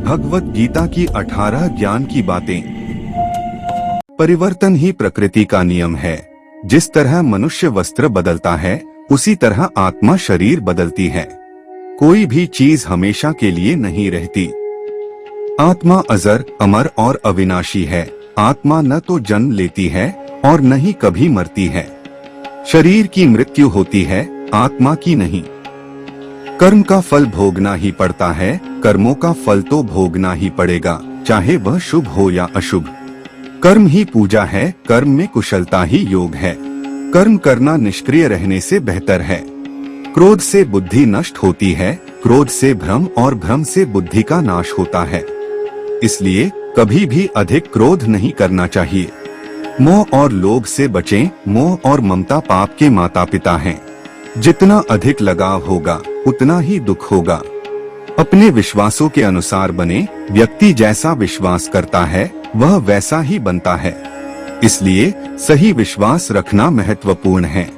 भगवत गीता की 18 ज्ञान की बातें। परिवर्तन ही प्रकृति का नियम है। जिस तरह मनुष्य वस्त्र बदलता है, उसी तरह आत्मा शरीर बदलती है। कोई भी चीज हमेशा के लिए नहीं रहती। आत्मा अजर, अमर और अविनाशी है। आत्मा न तो जन्म लेती है और न ही कभी मरती है। शरीर की मृत्यु होती है, आत्मा की नहीं। कर्म का फल भोगना ही पड़ता है। कर्मों का फल तो भोगना ही पड़ेगा, चाहे वह शुभ हो या अशुभ। कर्म ही पूजा है, कर्म में कुशलता ही योग है। कर्म करना निष्क्रिय रहने से बेहतर है। क्रोध से बुद्धि नष्ट होती है, क्रोध से भ्रम और भ्रम से बुद्धि का नाश होता है। इसलिए कभी भी अधिक क्रोध नहीं करना चाहिए। मोह और लोभ से बचें। मोह और ममता पाप के माता पिता हैं। जितना अधिक लगाव होगा, उतना ही दुख होगा। अपने विश्वासों के अनुसार बने। व्यक्ति जैसा विश्वास करता है, वह वैसा ही बनता है। इसलिए सही विश्वास रखना महत्वपूर्ण है।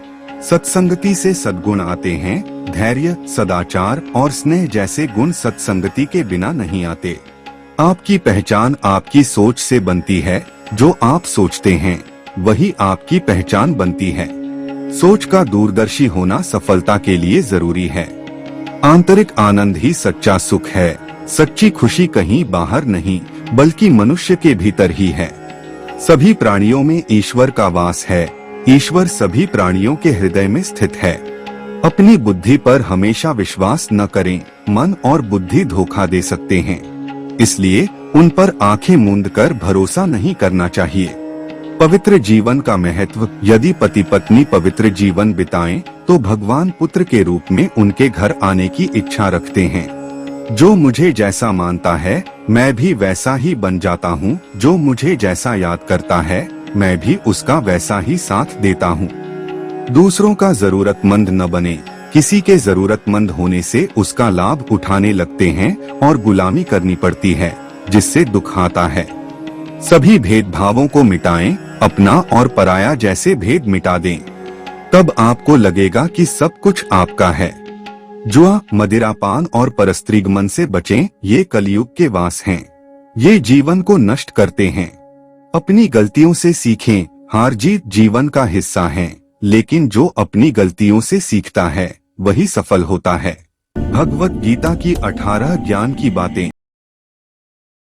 सत्संगति से सद्गुण आते हैं। धैर्य, सदाचार और स्नेह जैसे गुण सत्संगति के बिना नहीं आते। आपकी पहचान आपकी सोच से बनती है। जो आप सोचते हैं, वही आपकी पहचान बनती है। सोच का दूरदर्शी होना सफलता के लिए जरूरी है। आंतरिक आनंद ही सच्चा सुख है। सच्ची खुशी कहीं बाहर नहीं, बल्कि मनुष्य के भीतर ही है। सभी प्राणियों में ईश्वर का वास है। ईश्वर सभी प्राणियों के हृदय में स्थित है। अपनी बुद्धि पर हमेशा विश्वास न करें। मन और बुद्धि धोखा दे सकते हैं। इसलिए उन पर आंखें मूंद कर भरोसा नहीं करना चाहिए। पवित्र जीवन का महत्व। यदि पति पत्नी पवित्र जीवन बिताएं, तो भगवान पुत्र के रूप में उनके घर आने की इच्छा रखते हैं। जो मुझे जैसा मानता है, मैं भी वैसा ही बन जाता हूँ। जो मुझे जैसा याद करता है, मैं भी उसका वैसा ही साथ देता हूँ। दूसरों का जरूरतमंद न बने। किसी के जरूरतमंद होने से उसका लाभ उठाने लगते हैं और गुलामी करनी पड़ती है, जिससे दुख आता है। सभी भेदभावों को मिटाएं। अपना और पराया जैसे भेद मिटा दें। तब आपको लगेगा कि सब कुछ आपका है। जुआ, मदिरापान और परस्त्रीगमन से बचें। ये कलयुग के वास हैं। ये जीवन को नष्ट करते हैं। अपनी गलतियों से सीखें। हार जीत जीवन का हिस्सा है, लेकिन जो अपनी गलतियों से सीखता है, वही सफल होता है। भगवत गीता की 18 ज्ञान की बातें।